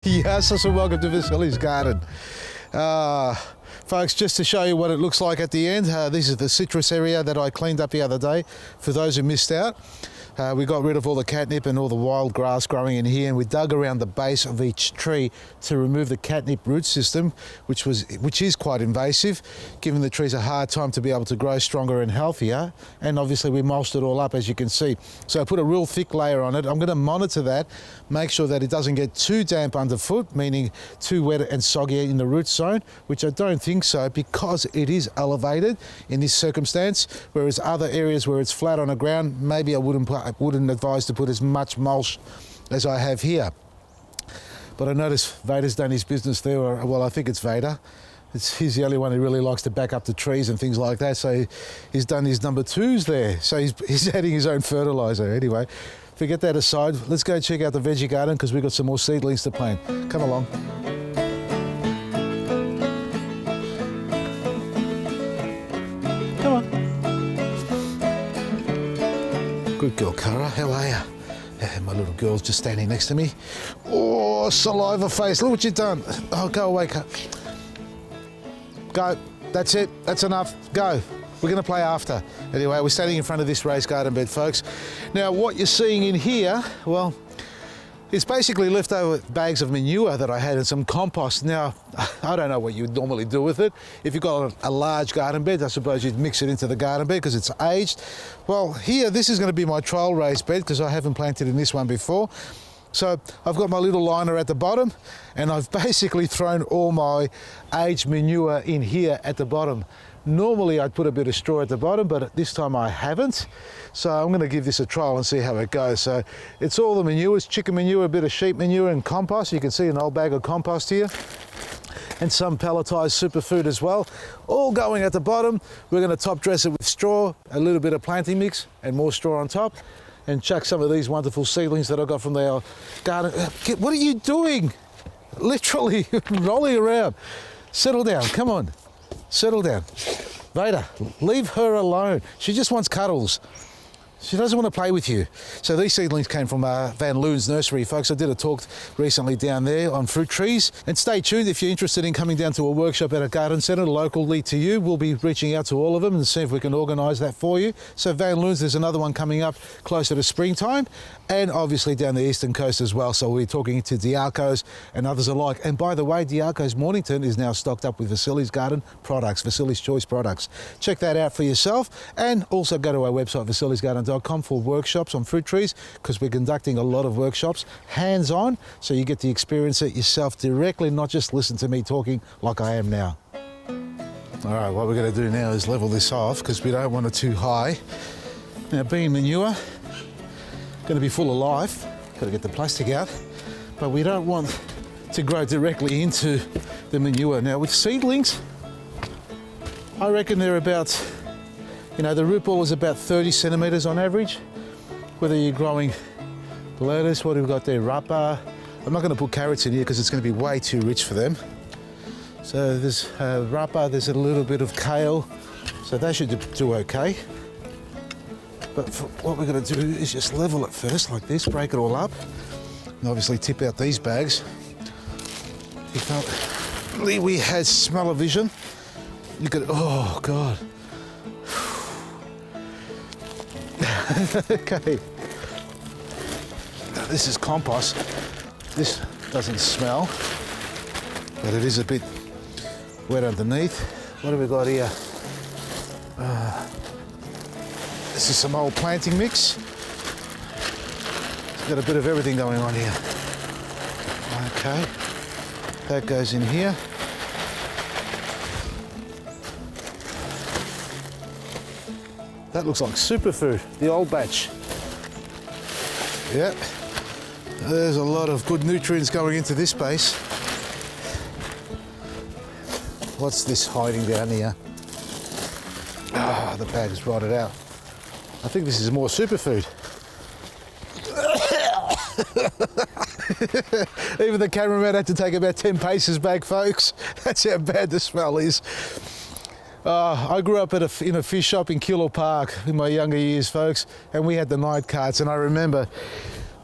Yes, and welcome to Vasily's garden. Folks, just to show you what it looks like at the end, this is the citrus area that I cleaned up the other day. For those who missed out, we got rid of all the catnip and all the wild grass growing in here, and we dug around the base of each tree to remove the catnip root system, which is quite invasive, giving the trees a hard time to be able to grow stronger and healthier. And obviously we mulched it all up, as you can see. So I put a real thick layer on it. I'm going to monitor that, make sure that it doesn't get too damp underfoot, meaning too wet and soggy in the root zone, which I don't think so, because it is elevated in this circumstance, whereas other areas where it's flat on the ground, maybe I wouldn't advise to put as much mulch as I have here. But I notice Vader's done his business there. Well, I think it's Vader. He's the only one who really likes to back up the trees and things like that. So he's done his number twos there. So he's adding his own fertilizer. Anyway, forget that aside. Let's go check out the veggie garden because we've got some more seedlings to plant. Come along. Come on. Good girl, Cara. How are you? My little girl's just standing next to me. Oh, saliva face. Look what you've done. Oh, go away, Cara. Go. That's it. That's enough. Go. We're going to play after. Anyway, we're standing in front of this raised garden bed, folks. Now, what you're seeing in here, well, it's basically leftover bags of manure that I had and some compost. Now, I don't know what you would normally do with it. If you've got a large garden bed, I suppose you'd mix it into the garden bed because it's aged. Well, here, this is going to be my trial raised bed because I haven't planted in this one before. So I've got my little liner at the bottom and I've basically thrown all my aged manure in here at the bottom. Normally I'd put a bit of straw at the bottom, but this time I haven't. So I'm going to give this a trial and see how it goes. So it's all the manures, chicken manure, a bit of sheep manure and compost. You can see an old bag of compost here. And some pelletized superfood as well, all going at the bottom. We're going to top dress it with straw, a little bit of planting mix and more straw on top, and chuck some of these wonderful seedlings that I got from the garden. What are you doing? Literally rolling around. Settle down, come on. Settle down. Vader, leave her alone. She just wants cuddles. She doesn't want to play with you. So these seedlings came from Van Loon's nursery, folks. I did a talk recently down there on fruit trees. And stay tuned if you're interested in coming down to a workshop at a garden centre locally to you. We'll be reaching out to all of them and see if we can organise that for you. So Van Loon's, there's another one coming up closer to springtime, and obviously down the eastern coast as well. So we'll be talking to Diaco's and others alike. And by the way, Diaco's Mornington is now stocked up with Vasily's Garden products, Vasily's Choice products. Check that out for yourself, and also go to our website, vasilysgarden.com, for workshops on fruit trees, because we're conducting a lot of workshops hands-on, so you get to experience it yourself directly, not just listen to me talking like I am now. All right, what we're going to do now is level this off because we don't want it too high. Now, being manure, going to be full of life, got to get the plastic out, but we don't want to grow directly into the manure. Now, with seedlings, I reckon they're about, the root ball is about 30 centimetres on average. Whether you're growing lettuce, what have we got there? Rapa. I'm not going to put carrots in here because it's going to be way too rich for them. So there's rapa, there's a little bit of kale. So that should do okay. But what we're going to do is just level it first like this, break it all up. And obviously tip out these bags. If only we had smell-o-vision. You could, oh God. Okay, now, this is compost. This doesn't smell, but it is a bit wet underneath. What have we got here? This is some old planting mix. It's got a bit of everything going on here. Okay, that goes in here. That looks like superfood, the old batch. Yep, there's a lot of good nutrients going into this base. What's this hiding down here? Ah, the bag is rotted out. I think this is more superfood. Even the cameraman had to take about 10 paces back, folks. That's how bad the smell is. I grew up in a fish shop in Keilor Park in my younger years, folks, and we had the night carts, and I remember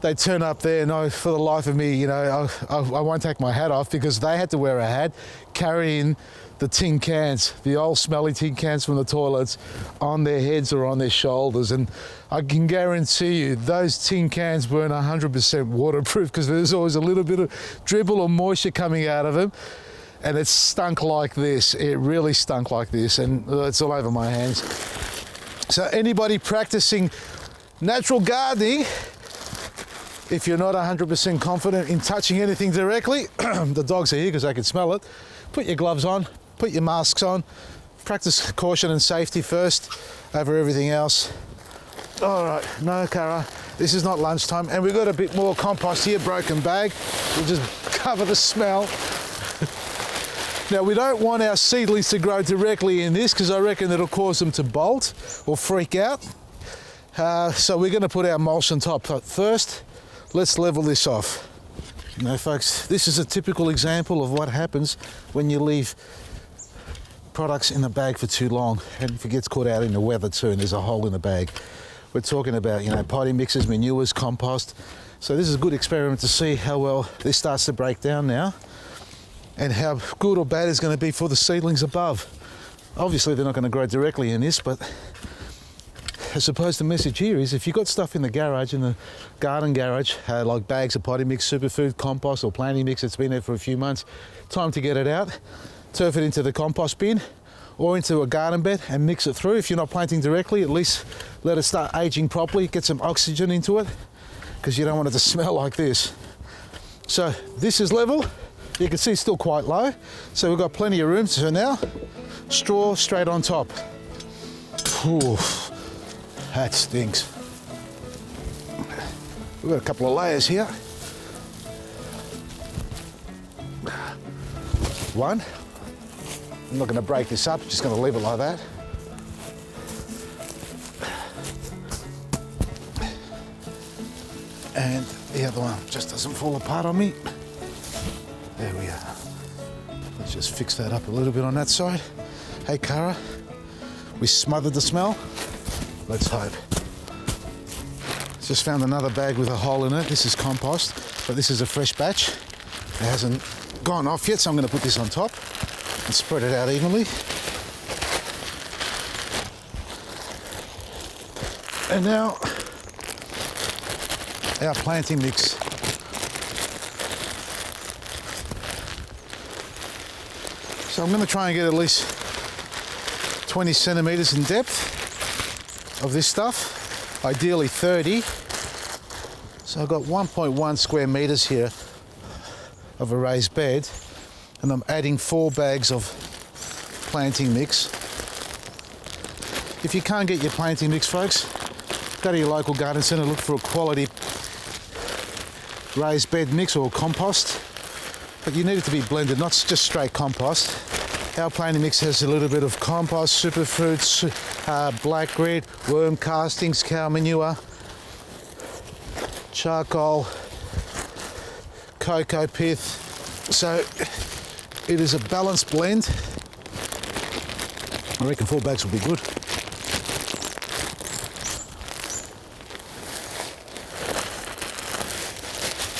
they turn up there, and for the life of me, you know, I won't take my hat off, because they had to wear a hat carrying the tin cans, the old smelly tin cans from the toilets, on their heads or on their shoulders. And I can guarantee you those tin cans weren't 100% waterproof, because there's always a little bit of dribble or moisture coming out of them. And it stunk like this. It really stunk like this, and it's all over my hands. So anybody practicing natural gardening, if you're not 100% confident in touching anything directly, the dogs are here because they can smell it. Put your gloves on, put your masks on, practice caution and safety first over everything else. All right, no, Cara, this is not lunchtime, and we've got a bit more compost here, broken bag. We'll just cover the smell. Now, we don't want our seedlings to grow directly in this, because I reckon it'll cause them to bolt or freak out. So we're going to put our mulch on top. But first, let's level this off. You know, folks, this is a typical example of what happens when you leave products in the bag for too long, and if it gets caught out in the weather too and there's a hole in the bag. We're talking about, you know, potting mixes, manures, compost. So this is a good experiment to see how well this starts to break down now, and how good or bad it's going to be for the seedlings above. Obviously they're not going to grow directly in this, but I suppose the message here is, if you've got stuff in the garage, in the garden garage, like bags of potting mix, superfood, compost or planting mix that's been there for a few months, time to get it out, turf it into the compost bin or into a garden bed and mix it through. If you're not planting directly, at least let it start aging properly, get some oxygen into it, because you don't want it to smell like this. So this is level. You can see it's still quite low, so we've got plenty of room. So now, straw straight on top. Oof, that stinks. We've got a couple of layers here. One. I'm not going to break this up, just going to leave it like that. And the other one just doesn't fall apart on me. There we are. Let's just fix that up a little bit on that side. Hey, Cara, we smothered the smell. Let's hope. Just found another bag with a hole in it. This is compost, but this is a fresh batch. It hasn't gone off yet, so I'm going to put this on top and spread it out evenly. And now, our planting mix. So I'm going to try and get at least 20 centimetres in depth of this stuff, ideally 30. So I've got 1.1 square metres here of a raised bed, and I'm adding 4 bags of planting mix. If you can't get your planting mix, folks, go to your local garden centre, look for a quality raised bed mix or compost. But you need it to be blended, not just straight compost. Our planting mix has a little bit of compost, superfoods, black grit, worm castings, cow manure, charcoal, cocoa pith. So it is a balanced blend. I reckon 4 bags will be good.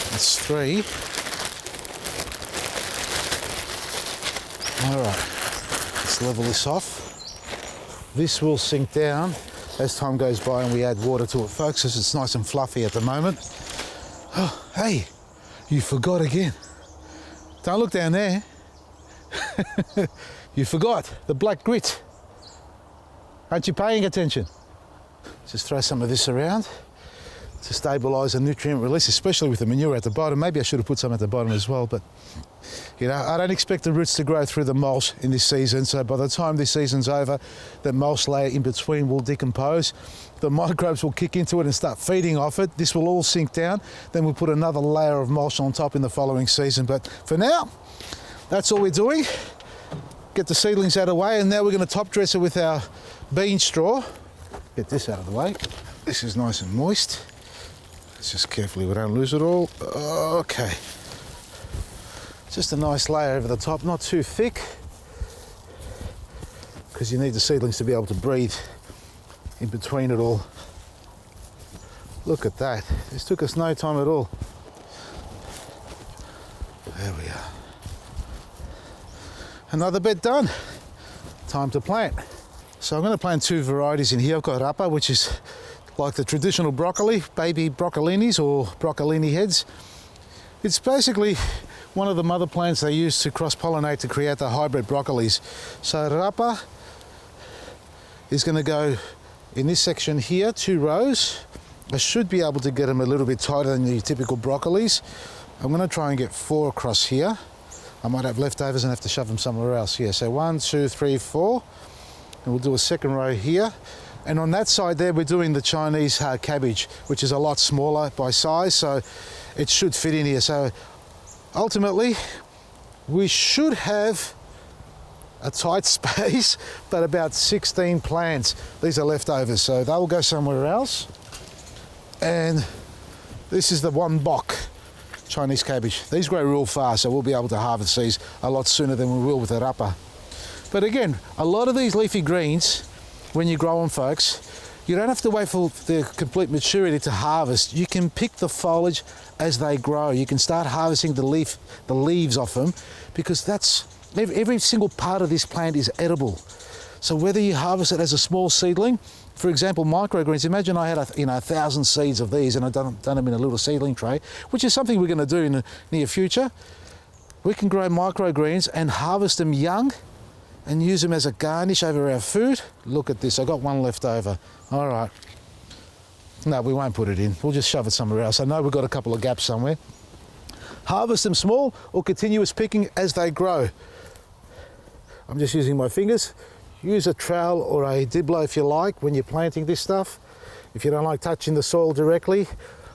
That's 3. All right, let's level this off. This will sink down as time goes by and we add water to it, folks, as it's nice and fluffy at the moment. Oh, hey, you forgot again. Don't look down there. You forgot the black grit. Aren't you paying attention? Just throw some of this around to stabilise the nutrient release, especially with the manure at the bottom. Maybe I should have put some at the bottom as well, but you know, I don't expect the roots to grow through the mulch in this season, so by the time this season's over, the mulch layer in between will decompose. The microbes will kick into it and start feeding off it. This will all sink down. Then we'll put another layer of mulch on top in the following season. But for now, that's all we're doing. Get the seedlings out of the way, and now we're going to top dress it with our bean straw. Get this out of the way. This is nice and moist. Let's just carefully, we don't lose it all. Okay. Just a nice layer over the top, not too thick, because you need the seedlings to be able to breathe in between it all. Look at that. This took us no time at all. There we are. Another bed done. Time to plant. So I'm going to plant two varieties in here. I've got rapa, which is like the traditional broccoli, baby broccolinis or broccolini heads. It's basically one of the mother plants they use to cross-pollinate to create the hybrid broccolis. So rapa is going to go in this section here, 2 rows. I should be able to get them a little bit tighter than the typical broccolis. I'm going to try and get 4 across here. I might have leftovers and have to shove them somewhere else here. So 1, 2, 3, 4. And we'll do a second row here. And on that side there, we're doing the Chinese cabbage, which is a lot smaller by size, so it should fit in here. So ultimately, we should have a tight space, but about 16 plants. These are leftovers, so they'll go somewhere else. And this is the one bok Chinese cabbage. These grow real fast, so we'll be able to harvest these a lot sooner than we will with the rapa. But again, a lot of these leafy greens, when you grow them, folks, you don't have to wait for the complete maturity to harvest. You can pick the foliage as they grow. You can start harvesting the leaves off them, because that's every single part of this plant is edible. So whether you harvest it as a small seedling, for example, microgreens, imagine I had 1,000 seeds of these and I've done them in a little seedling tray, which is something we're going to do in the near future. We can grow microgreens and harvest them young and use them as a garnish over our food. Look at this, I got one left over. All right. No, we won't put it in. We'll just shove it somewhere else. I know we've got a couple of gaps somewhere. Harvest them small or continuous picking as they grow. I'm just using my fingers. Use a trowel or a diblo if you like when you're planting this stuff. If you don't like touching the soil directly.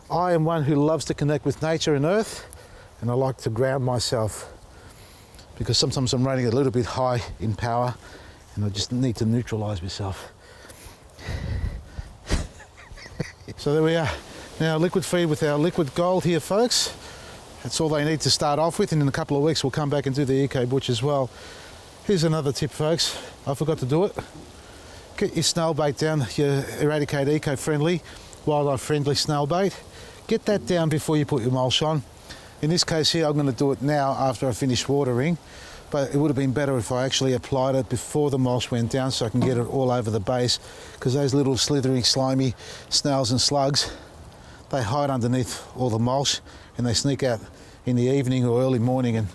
I am one who loves to connect with nature and earth, and I like to ground myself, because sometimes I'm running a little bit high in power and I just need to neutralize myself. So there we are. Now liquid feed with our liquid gold here, folks. That's all they need to start off with, and in a couple of weeks we'll come back and do the Eco Butch as well. Here's another tip, folks. I forgot to do it. Get your snail bait down, your Eradicate eco-friendly, wildlife-friendly snail bait. Get that down before you put your mulch on. In this case here, I'm going to do it now after I finish watering, but it would have been better if I actually applied it before the mulch went down so I can get it all over the base, because those little slithering, slimy snails and slugs, they hide underneath all the mulch and they sneak out in the evening or early morning and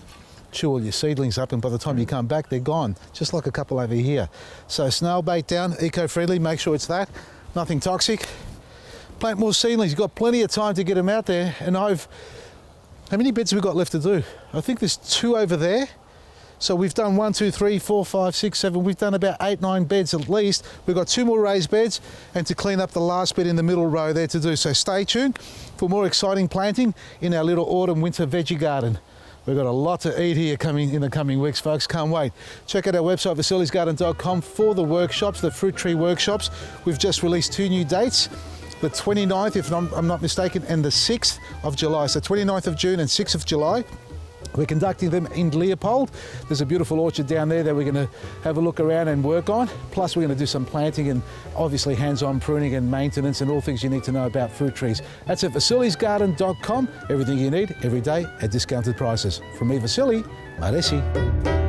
chew all your seedlings up, and by the time you come back they're gone, just like a couple over here. So snail bait down, eco-friendly, make sure it's that, nothing toxic. Plant more seedlings, you've got plenty of time to get them out there. And how many beds have we got left to do? I think there's 2 over there. So we've done 1, 2, 3, 4, 5, 6, 7, we've done about 8, 9 beds at least. We've got 2 more raised beds and to clean up the last bed in the middle row there to do. So stay tuned for more exciting planting in our little autumn winter veggie garden. We've got a lot to eat here coming in the coming weeks, folks. Can't wait. Check out our website, vasili'sgarden.com, for the workshops, the fruit tree workshops. We've just released 2 new dates, the 29th, if I'm not mistaken, and the 6th of July. So 29th of June and 6th of July. We're conducting them in Leopold. There's a beautiful orchard down there that we're going to have a look around and work on. Plus we're going to do some planting and obviously hands-on pruning and maintenance and all things you need to know about fruit trees. That's at vasili'sgarden.com. Everything you need every day at discounted prices. From me, Vasili, Maresi.